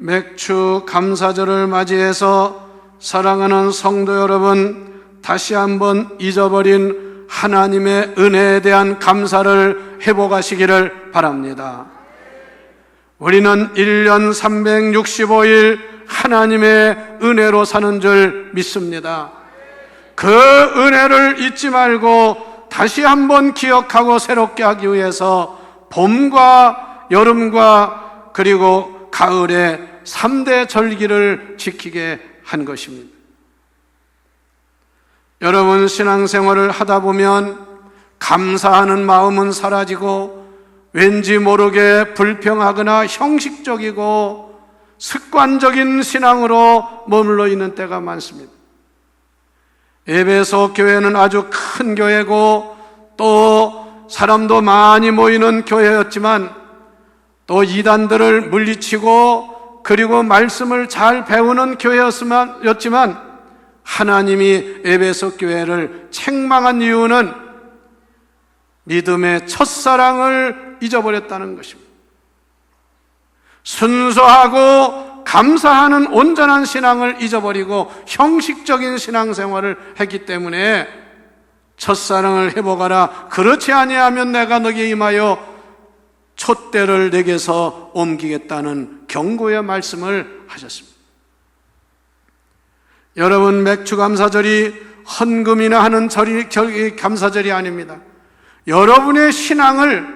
맥주 감사절을 맞이해서 사랑하는 성도 여러분, 다시 한번 잊어버린 하나님의 은혜에 대한 감사를 회복하시기를 바랍니다. 우리는 1년 365일 하나님의 은혜로 사는 줄 믿습니다. 그 은혜를 잊지 말고 다시 한번 기억하고 새롭게 하기 위해서 봄과 여름과 그리고 가을에 3대 절기를 지키게 한 것입니다. 여러분, 신앙생활을 하다 보면 감사하는 마음은 사라지고 왠지 모르게 불평하거나 형식적이고 습관적인 신앙으로 머물러 있는 때가 많습니다. 에베소 교회는 아주 큰 교회고 또 사람도 많이 모이는 교회였지만 또 이단들을 물리치고 그리고 말씀을 잘 배우는 교회였지만 하나님이 에베소 교회를 책망한 이유는 믿음의 첫사랑을 잊어버렸다는 것입니다. 순수하고 감사하는 온전한 신앙을 잊어버리고 형식적인 신앙생활을 했기 때문에 첫사랑을 회복하라, 그렇지 아니하면 내가 너에게 임하여 촛대를 내게서 옮기겠다는 경고의 말씀을 하셨습니다. 여러분, 맥주감사절이 헌금이나 하는 감사절이 아닙니다. 여러분의 신앙을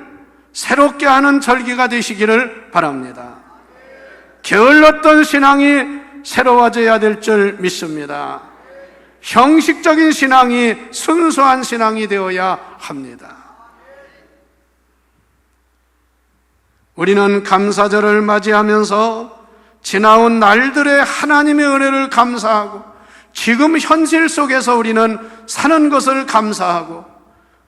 새롭게 하는 절기가 되시기를 바랍니다. 게을렀던 신앙이 새로워져야 될 줄 믿습니다. 형식적인 신앙이 순수한 신앙이 되어야 합니다. 우리는 감사절을 맞이하면서 지나온 날들의 하나님의 은혜를 감사하고 지금 현실 속에서 우리는 사는 것을 감사하고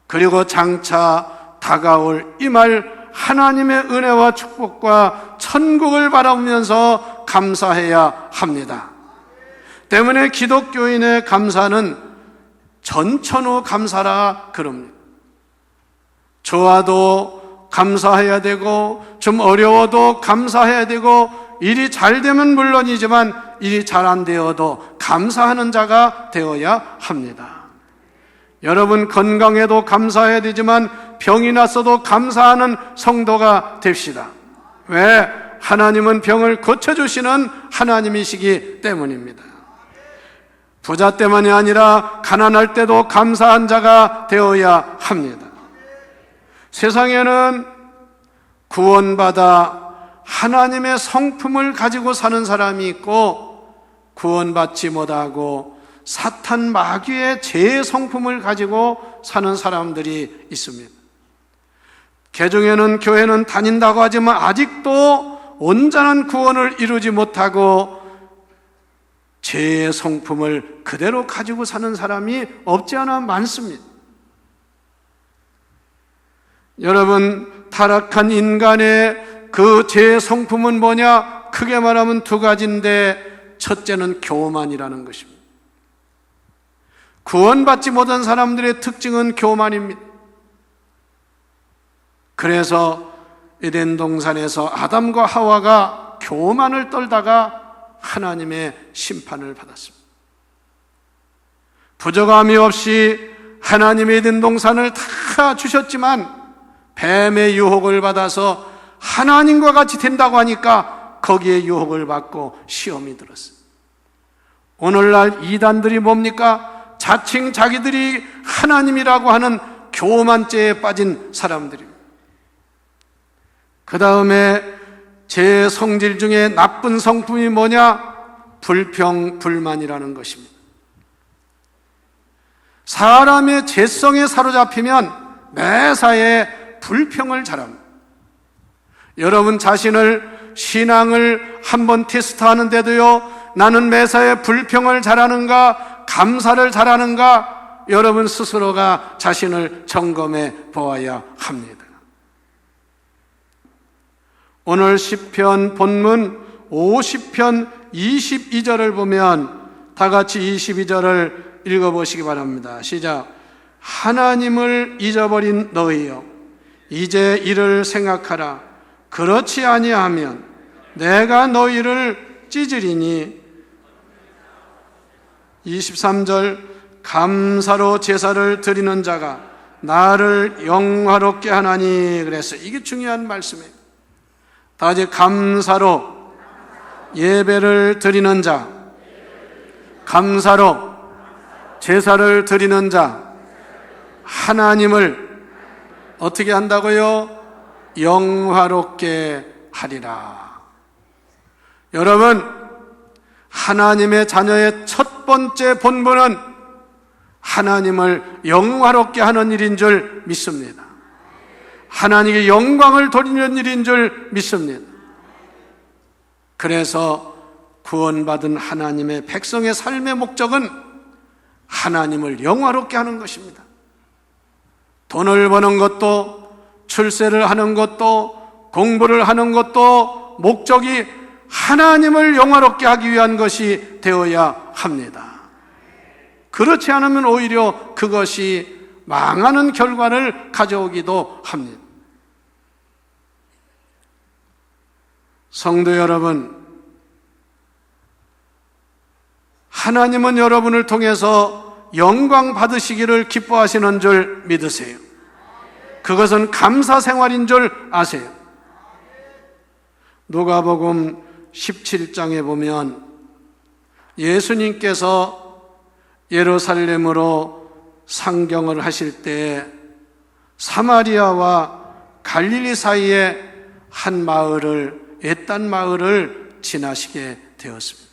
그리고 장차 다가올 임할 하나님의 은혜와 축복과 천국을 바라보면서 감사해야 합니다. 때문에 기독교인의 감사는 전천후 감사라 그럽니다. 좋아도 감사해야 되고 좀 어려워도 감사해야 되고 일이 잘 되면 물론이지만 일이 잘 안 되어도 감사하는 자가 되어야 합니다. 여러분, 건강해도 감사해야 되지만 병이 났어도 감사하는 성도가 됩시다. 왜? 하나님은 병을 고쳐주시는 하나님이시기 때문입니다. 부자 때만이 아니라 가난할 때도 감사한 자가 되어야 합니다. 세상에는 구원받아 하나님의 성품을 가지고 사는 사람이 있고 구원받지 못하고 사탄 마귀의 죄의 성품을 가지고 사는 사람들이 있습니다. 개종에는 교회는 다닌다고 하지만 아직도 온전한 구원을 이루지 못하고 죄의 성품을 그대로 가지고 사는 사람이 없지 않아 많습니다. 여러분, 타락한 인간의 그 죄의 성품은 뭐냐? 크게 말하면 두 가지인데 첫째는 교만이라는 것입니다. 구원받지 못한 사람들의 특징은 교만입니다. 그래서 에덴 동산에서 아담과 하와가 교만을 떨다가 하나님의 심판을 받았습니다. 부족함이 없이 하나님의 에덴 동산을 다 주셨지만 뱀의 유혹을 받아서 하나님과 같이 된다고 하니까 거기에 유혹을 받고 시험이 들었어요. 오늘날 이단들이 뭡니까? 자칭 자기들이 하나님이라고 하는 교만죄에 빠진 사람들입니다. 그 다음에 제 성질 중에 나쁜 성품이 뭐냐? 불평, 불만이라는 것입니다. 사람의 죄성에 사로잡히면 매사에 불평을 잘합니다. 여러분 자신을 신앙을 한번 테스트하는데도요, 나는 매사에 불평을 잘하는가, 감사를 잘하는가, 여러분 스스로가 자신을 점검해 보아야 합니다. 오늘 시편 본문 50편 22절을 보면 다 같이 22절을 읽어보시기 바랍니다. 시작. 하나님을 잊어버린 너희여, 이제 이를 생각하라. 그렇지 아니하면 내가 너희를 찢으리니. 23절, 감사로 제사를 드리는 자가 나를 영화롭게 하나니. 그래서 이게 중요한 말씀이에요. 다 같이 감사로 예배를 드리는 자, 감사로 제사를 드리는 자, 하나님을 어떻게 한다고요? 영화롭게 하리라. 여러분, 하나님의 자녀의 첫 번째 본분은 하나님을 영화롭게 하는 일인 줄 믿습니다. 하나님께 영광을 돌리는 일인 줄 믿습니다. 그래서 구원받은 하나님의 백성의 삶의 목적은 하나님을 영화롭게 하는 것입니다. 돈을 버는 것도, 출세를 하는 것도, 공부를 하는 것도 목적이 하나님을 영화롭게 하기 위한 것이 되어야 합니다. 그렇지 않으면 오히려 그것이 망하는 결과를 가져오기도 합니다. 성도 여러분, 하나님은 여러분을 통해서 영광 받으시기를 기뻐하시는 줄 믿으세요. 그것은 감사 생활인 줄 아세요. 누가복음 17장에 보면 예수님께서 예루살렘으로 상경을 하실 때 사마리아와 갈릴리 사이에 한 마을을, 외딴 마을을 지나시게 되었습니다.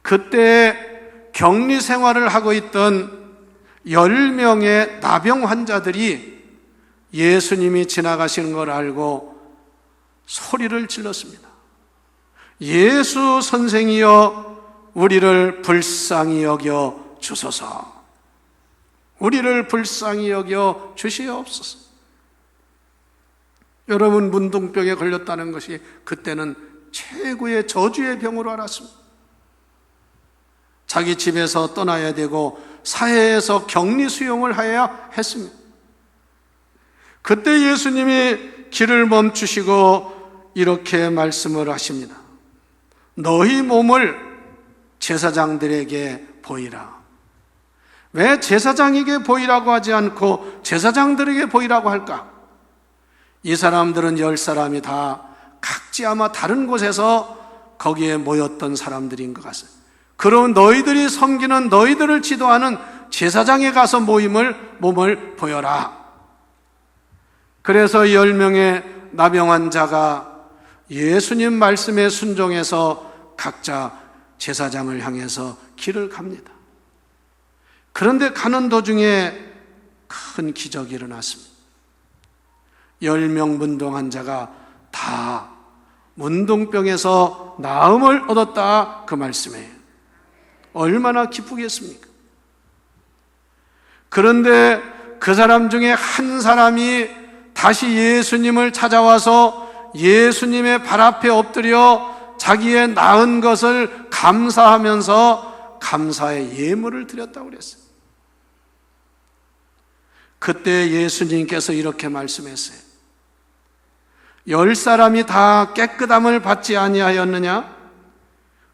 그때 격리 생활을 하고 있던 10명의 나병 환자들이 예수님이 지나가시는 걸 알고 소리를 질렀습니다. 예수 선생이여, 우리를 불쌍히 여겨 주소서. 우리를 불쌍히 여겨 주시옵소서. 여러분, 문둥병에 걸렸다는 것이 그때는 최고의 저주의 병으로 알았습니다. 자기 집에서 떠나야 되고 사회에서 격리 수용을 해야 했습니다. 그때 예수님이 길을 멈추시고 이렇게 말씀을 하십니다. 너희 몸을 제사장들에게 보이라. 왜 제사장에게 보이라고 하지 않고 제사장들에게 보이라고 할까? 이 사람들은 10사람이 다 각지 아마 다른 곳에서 거기에 모였던 사람들인 것 같습니다. 그럼 너희들이 섬기는, 너희들을 지도하는 제사장에 가서 몸을 보여라. 그래서 10명의 나병 환자가 예수님 말씀에 순종해서 각자 제사장을 향해서 길을 갑니다. 그런데 가는 도중에 큰 기적이 일어났습니다. 10명 문둥 환자가 다 문둥병에서 나음을 얻었다, 그 말씀이에요. 얼마나 기쁘겠습니까? 그런데 그 사람 중에 한 사람이 다시 예수님을 찾아와서 예수님의 발 앞에 엎드려 자기의 나은 것을 감사하면서 감사의 예물을 드렸다고 그랬어요. 그때 예수님께서 이렇게 말씀했어요. 10사람이 다 깨끗함을 받지 아니하였느냐?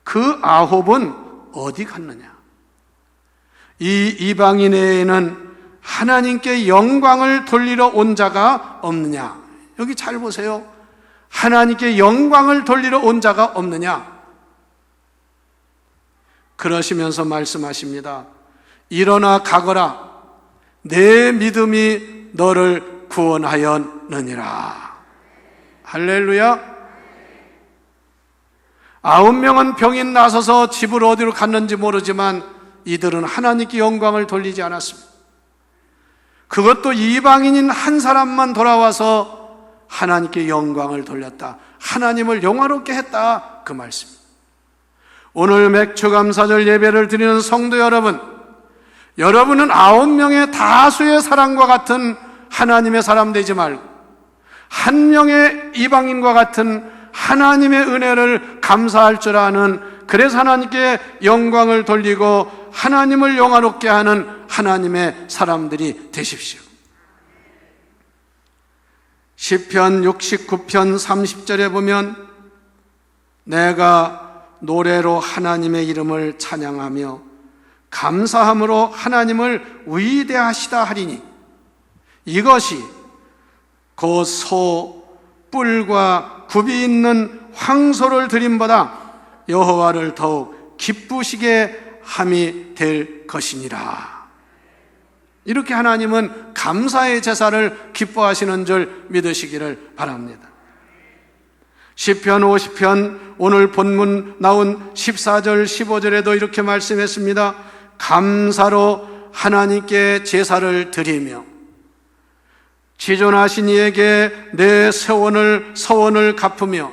그 9은 어디 갔느냐? 이 이방인에게는 하나님께 영광을 돌리러 온 자가 없느냐? 여기 잘 보세요. 하나님께 영광을 돌리러 온 자가 없느냐? 그러시면서 말씀하십니다. 일어나 가거라. 내 믿음이 너를 구원하였느니라. 할렐루야. 9명은 병인 나서서 집으로 어디로 갔는지 모르지만 이들은 하나님께 영광을 돌리지 않았습니다. 그것도 이방인인 한 사람만 돌아와서 하나님께 영광을 돌렸다. 하나님을 영화롭게 했다, 그 말씀입니다. 오늘 맥주감사절 예배를 드리는 성도 여러분, 여러분은 9명의 다수의 사람과 같은 하나님의 사람 되지 말고 한 명의 이방인과 같은 하나님의 은혜를 감사할 줄 아는, 그래서 하나님께 영광을 돌리고 하나님을 영화롭게 하는 하나님의 사람들이 되십시오. 시편 69편 30절에 보면 내가 노래로 하나님의 이름을 찬양하며 감사함으로 하나님을 위대하시다 하리니 이것이 곧 소 뿔과 굽이 있는 황소를 드림보다 여호와를 더욱 기쁘시게 함이 될 것이니라. 이렇게 하나님은 감사의 제사를 기뻐하시는 줄 믿으시기를 바랍니다. 시편 50편 오늘 본문 나온 14절 15절에도 이렇게 말씀했습니다. 감사로 하나님께 제사를 드리며 지존하신 이에게 내 서원을 갚으며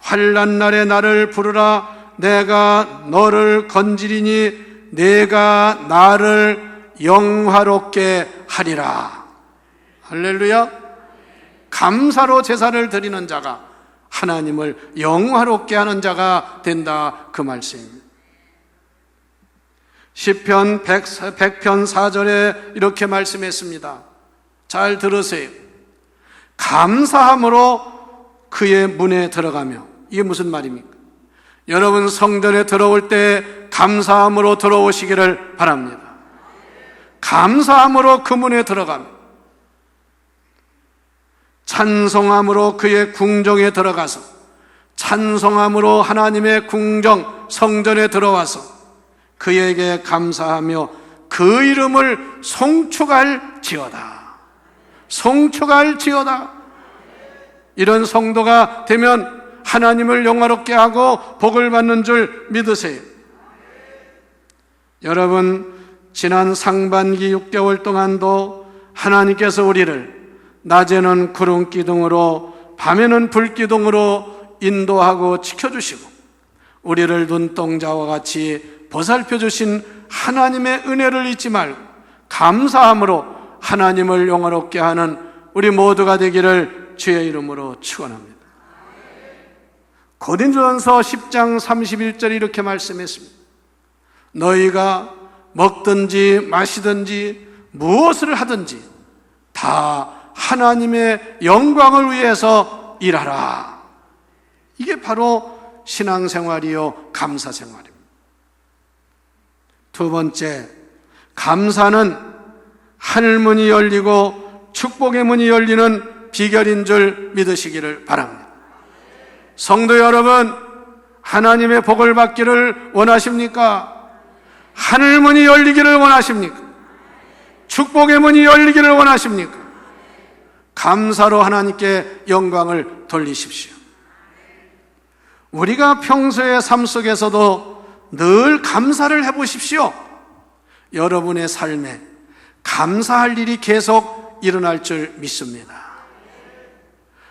환난 날에 나를 부르라. 내가 너를 건지리니 내가 나를 영화롭게 하리라. 할렐루야. 감사로 제사를 드리는 자가 하나님을 영화롭게 하는 자가 된다, 그 말씀입니다. 시편 100편 4절에 이렇게 말씀했습니다. 잘 들으세요. 감사함으로 그의 문에 들어가며. 이게 무슨 말입니까? 여러분 성전에 들어올 때 감사함으로 들어오시기를 바랍니다. 감사함으로 그 문에 들어가며 찬송함으로 그의 궁정에 들어가서 찬송함으로 하나님의 궁정 성전에 들어와서 그에게 감사하며 그 이름을 송축할지어다. 송축할지어다. 이런 성도가 되면 하나님을 영화롭게 하고 복을 받는 줄 믿으세요. 여러분, 지난 상반기 6개월 동안도 하나님께서 우리를 낮에는 구름 기둥으로 밤에는 불 기둥으로 인도하고 지켜주시고 우리를 눈동자와 같이 보살펴 주신 하나님의 은혜를 잊지 말고 감사함으로 하나님을 영화롭게 하는 우리 모두가 되기를 주의 이름으로 축원합니다. 고린도전서 10장 31절 이렇게 말씀했습니다. 너희가 먹든지 마시든지 무엇을 하든지 다 하나님의 영광을 위해서 일하라. 이게 바로 신앙생활이요 감사생활입니다. 두 번째, 감사는 하늘문이 열리고 축복의 문이 열리는 비결인 줄 믿으시기를 바랍니다. 성도 여러분, 하나님의 복을 받기를 원하십니까? 하늘문이 열리기를 원하십니까? 축복의 문이 열리기를 원하십니까? 감사로 하나님께 영광을 돌리십시오. 우리가 평소의 삶 속에서도 늘 감사를 해보십시오. 여러분의 삶에 감사할 일이 계속 일어날 줄 믿습니다.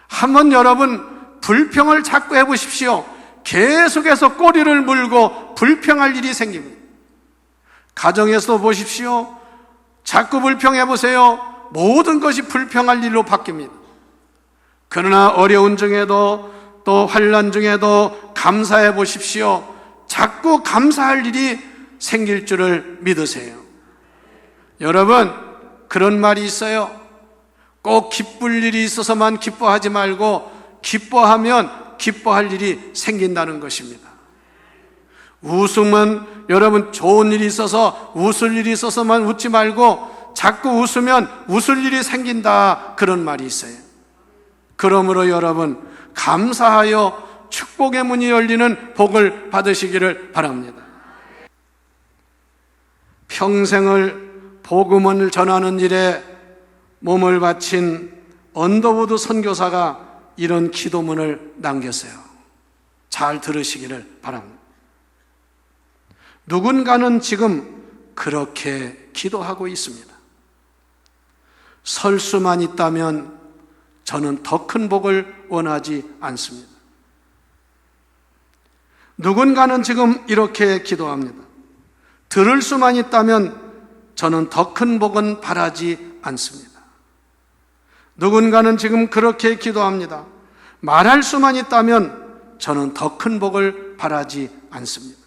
한번 여러분 불평을 자꾸 해보십시오. 계속해서 꼬리를 물고 불평할 일이 생깁니다. 가정에서도 보십시오. 자꾸 불평해보세요. 모든 것이 불평할 일로 바뀝니다. 그러나 어려운 중에도 또 환난 중에도 감사해 보십시오. 자꾸 감사할 일이 생길 줄을 믿으세요. 여러분, 그런 말이 있어요. 꼭 기쁠 일이 있어서만 기뻐하지 말고 기뻐하면 기뻐할 일이 생긴다는 것입니다. 웃음은 여러분 좋은 일이 있어서 웃을 일이 있어서만 웃지 말고 자꾸 웃으면 웃을 일이 생긴다, 그런 말이 있어요. 그러므로 여러분 감사하여 축복의 문이 열리는 복을 받으시기를 바랍니다. 평생을 복음을 전하는 일에 몸을 바친 언더우드 선교사가 이런 기도문을 남겼어요. 잘 들으시기를 바랍니다. 누군가는 지금 그렇게 기도하고 있습니다. 설 수만 있다면 저는 더 큰 복을 원하지 않습니다. 누군가는 지금 이렇게 기도합니다. 들을 수만 있다면 저는 더 큰 복은 바라지 않습니다. 누군가는 지금 그렇게 기도합니다. 말할 수만 있다면 저는 더 큰 복을 바라지 않습니다.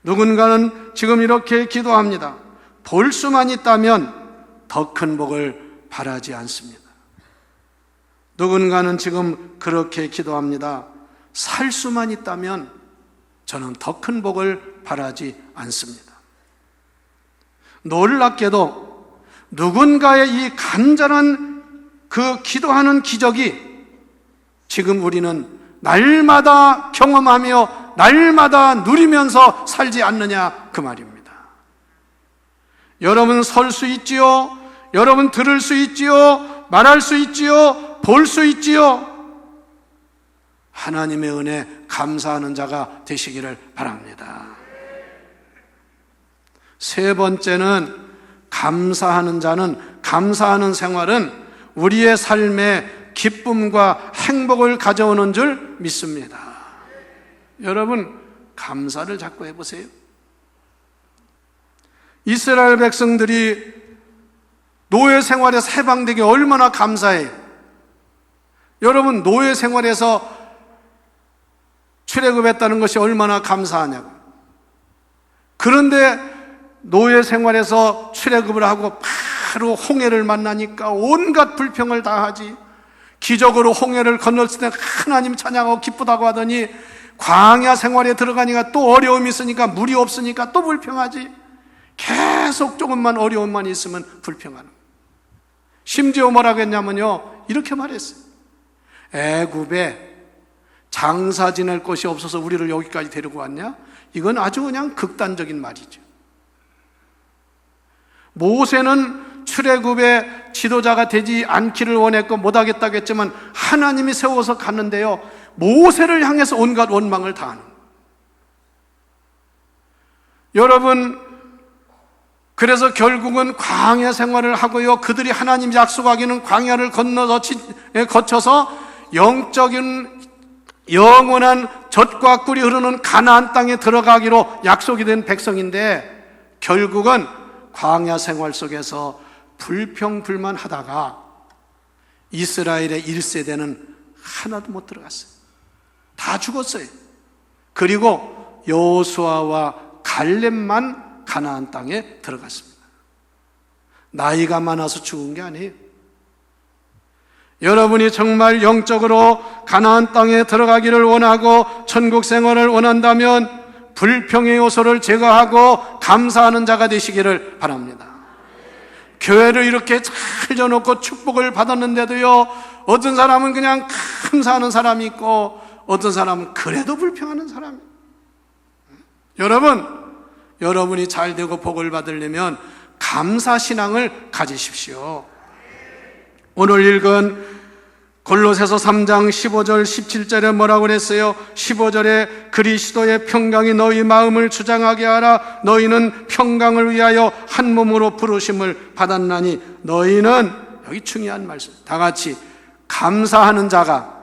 누군가는 지금 이렇게 기도합니다. 볼 수만 있다면 더 큰 복을 바라지 않습니다. 누군가는 지금 그렇게 기도합니다. 살 수만 있다면 저는 더 큰 복을 바라지 않습니다. 놀랍게도 누군가의 이 간절한 그 기도하는 기적이 지금 우리는 날마다 경험하며 날마다 누리면서 살지 않느냐 그 말입니다. 여러분 설 수 있지요? 여러분 들을 수 있지요? 말할 수 있지요? 볼 수 있지요? 하나님의 은혜 감사하는 자가 되시기를 바랍니다. 세 번째는 감사하는 자는, 감사하는 생활은 우리의 삶에 기쁨과 행복을 가져오는 줄 믿습니다. 여러분 감사를 자꾸 해보세요. 이스라엘 백성들이 노예 생활에서 해방되기 얼마나 감사해요. 여러분 노예 생활에서 출애굽했다는 것이 얼마나 감사하냐고. 그런데 노예 생활에서 출애굽을 하고 바로 홍해를 만나니까 온갖 불평을 다 하지. 기적으로 홍해를 건넜을 때 하나님 찬양하고 기쁘다고 하더니 광야 생활에 들어가니까 또 어려움이 있으니까 물이 없으니까 또 불평하지. 계속 조금만 어려움만 있으면 불평하는. 심지어 뭐라고 했냐면요, 이렇게 말했어요. 애굽에 장사 지낼 곳이 없어서 우리를 여기까지 데리고 왔냐? 이건 아주 그냥 극단적인 말이죠. 모세는 출애굽의 지도자가 되지 않기를 원했고 못하겠다고 했지만 하나님이 세워서 갔는데요, 모세를 향해서 온갖 원망을 다하는. 여러분 그래서 결국은 광야 생활을 하고요, 그들이 하나님 약속하기는 광야를 거쳐서 영적인 영원한 젖과 꿀이 흐르는 가나안 땅에 들어가기로 약속이 된 백성인데 결국은 광야 생활 속에서 불평불만하다가 이스라엘의 1세대는 하나도 못 들어갔어요. 다 죽었어요. 그리고 여호수아와 갈렙만 가나안 땅에 들어갔습니다. 나이가 많아서 죽은 게 아니에요. 여러분이 정말 영적으로 가나안 땅에 들어가기를 원하고 천국 생활을 원한다면 불평의 요소를 제거하고 감사하는 자가 되시기를 바랍니다. 교회를 이렇게 잘 져놓고 축복을 받았는데도요, 어떤 사람은 그냥 감사하는 사람이 있고 어떤 사람은 그래도 불평하는 사람이 있어요. 여러분이 잘 되고 복을 받으려면 감사신앙을 가지십시오. 오늘 읽은 골로새서 3장 15절 17절에 뭐라고 그랬어요? 15절에 그리스도의 평강이 너희 마음을 주장하게 하라. 너희는 평강을 위하여 한 몸으로 부르심을 받았나니 너희는, 여기 중요한 말씀, 다 같이 감사하는 자가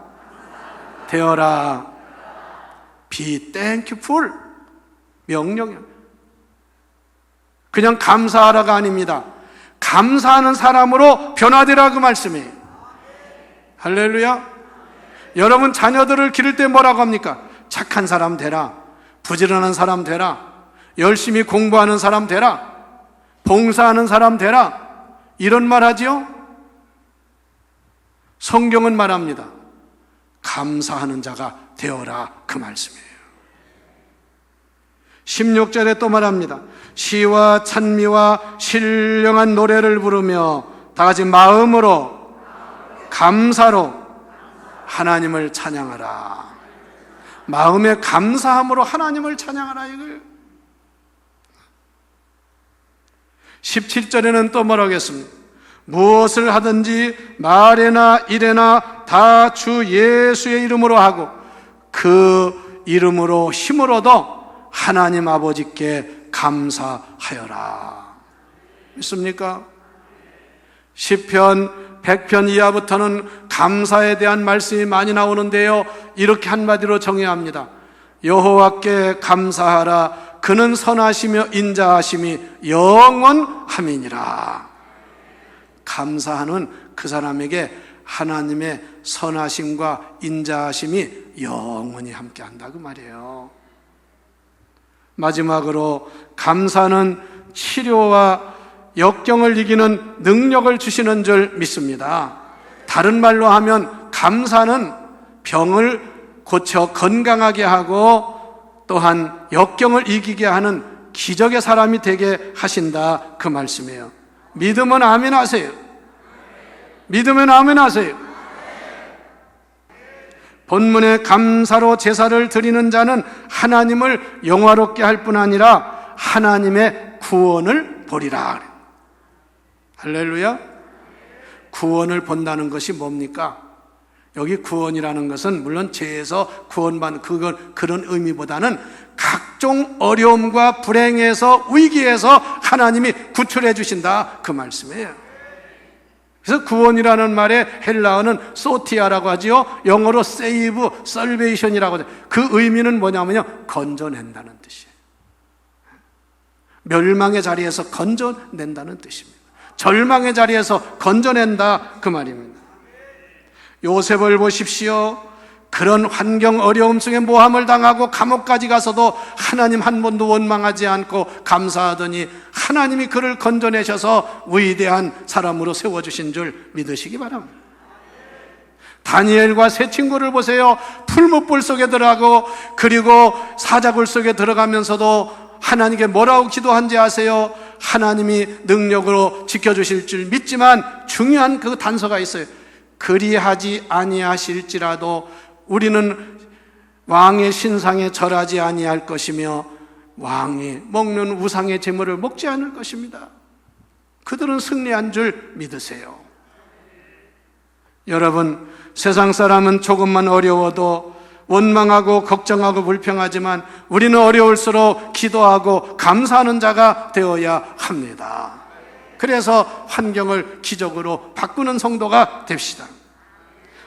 되어라. Be thankful. 명령이에요. 그냥 감사하라가 아닙니다. 감사하는 사람으로 변화되라 그 말씀이에요. 할렐루야. 여러분 자녀들을 기를 때 뭐라고 합니까? 착한 사람 되라, 부지런한 사람 되라, 열심히 공부하는 사람 되라, 봉사하는 사람 되라, 이런 말 하지요? 성경은 말합니다. 감사하는 자가 되어라 그 말씀이에요. 16절에 또 말합니다. 시와 찬미와 신령한 노래를 부르며 다 같이 마음으로 감사로 하나님을 찬양하라. 마음의 감사함으로 하나님을 찬양하라. 이걸 17절에는 또 뭐라고 했습니까? 무엇을 하든지 말에나 일에나 다 주 예수의 이름으로 하고 그 이름으로 힘을 얻어 하나님 아버지께 감사하여라. 믿습니까? 시편 100편 이하부터는 감사에 대한 말씀이 많이 나오는데요, 이렇게 한마디로 정해야 합니다. 여호와께 감사하라. 그는 선하시며 인자하심이 영원함이니라. 감사하는 그 사람에게 하나님의 선하심과 인자하심이 영원히 함께한다 그 말이에요. 마지막으로 감사는 치료와 역경을 이기는 능력을 주시는 줄 믿습니다. 다른 말로 하면 감사는 병을 고쳐 건강하게 하고 또한 역경을 이기게 하는 기적의 사람이 되게 하신다, 그 말씀이에요. 믿으면 아멘 하세요. 믿으면 아멘 하세요. 본문에 감사로 제사를 드리는 자는 하나님을 영화롭게 할 뿐 아니라 하나님의 구원을 보리라. 할렐루야. 구원을 본다는 것이 뭡니까? 여기 구원이라는 것은 물론 죄에서 구원받는 그런 의미보다는 각종 어려움과 불행에서, 위기에서 하나님이 구출해 주신다, 그 말씀이에요. 그래서 구원이라는 말의 헬라어는 소티아라고 하지요. 영어로 save, salvation이라고 하죠. 그 의미는 뭐냐면요, 건져낸다는 뜻이에요. 멸망의 자리에서 건져낸다는 뜻입니다. 절망의 자리에서 건져낸다, 그 말입니다. 요셉을 보십시오. 그런 환경 어려움 속에 모함을 당하고 감옥까지 가서도 하나님 한 번도 원망하지 않고 감사하더니 하나님이 그를 건져내셔서 위대한 사람으로 세워주신 줄 믿으시기 바랍니다. 다니엘과 세 친구를 보세요. 풀무불 속에 들어가고 그리고 사자굴 속에 들어가면서도 하나님께 뭐라고 기도한지 아세요? 하나님이 능력으로 지켜주실 줄 믿지만 중요한 그 단서가 있어요. 그리하지 아니하실지라도 우리는 왕의 신상에 절하지 아니할 것이며 왕이 먹는 우상의 제물을 먹지 않을 것입니다. 그들은 승리한 줄 믿으세요. 여러분, 세상 사람은 조금만 어려워도 원망하고 걱정하고 불평하지만 우리는 어려울수록 기도하고 감사하는 자가 되어야 합니다. 그래서 환경을 기적으로 바꾸는 성도가 됩시다.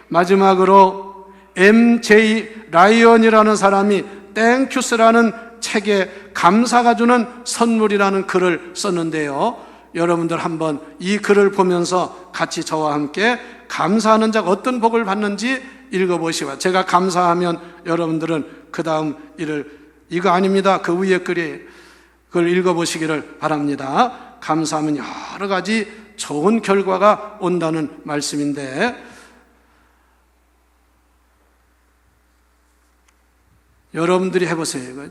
마지막으로 M.J. 라이언이라는 사람이 땡큐스라는 책에 감사가 주는 선물이라는 글을 썼는데요. 여러분들 한번 이 글을 보면서 같이 저와 함께 감사하는 자가 어떤 복을 받는지 읽어보시고, 제가 감사하면 여러분들은 그 다음 일을, 이거 아닙니다, 그 위에 글을 읽어보시기를 바랍니다. 감사하면 여러 가지 좋은 결과가 온다는 말씀인데, 여러분들이 해보세요.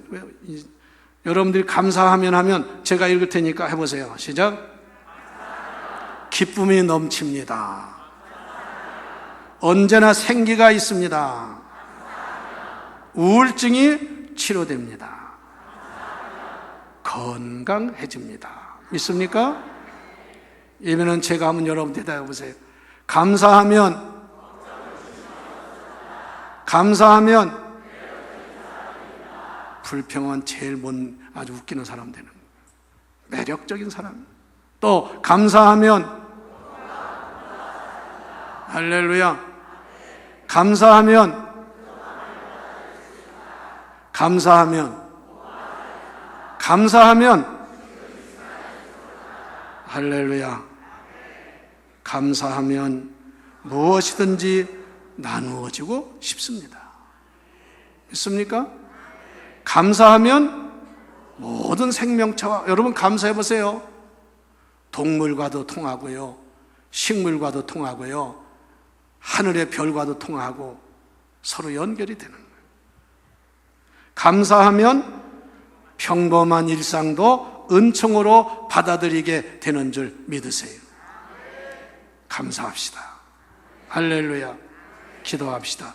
여러분들이 감사하면 제가 읽을 테니까 해보세요. 시작. 기쁨이 넘칩니다. 언제나 생기가 있습니다. 우울증이 치료됩니다. 건강해집니다. 믿습니까? 이면은 제가 하면 여러분 대답해 보세요. 감사하면 불평은 제일 아주 웃기는 사람 되는 거예요. 매력적인 사람. 또 감사하면 할렐루야. 감사하면 할렐루야. 감사하면 무엇이든지 나누어지고 싶습니다. 믿습니까? 감사하면 모든 생명체와, 여러분 감사해 보세요. 동물과도 통하고요, 식물과도 통하고요, 하늘의 별과도 통하고 서로 연결이 되는 거예요. 감사하면 평범한 일상도 은총으로 받아들이게 되는 줄 믿으세요. 감사합시다. 할렐루야. 기도합시다.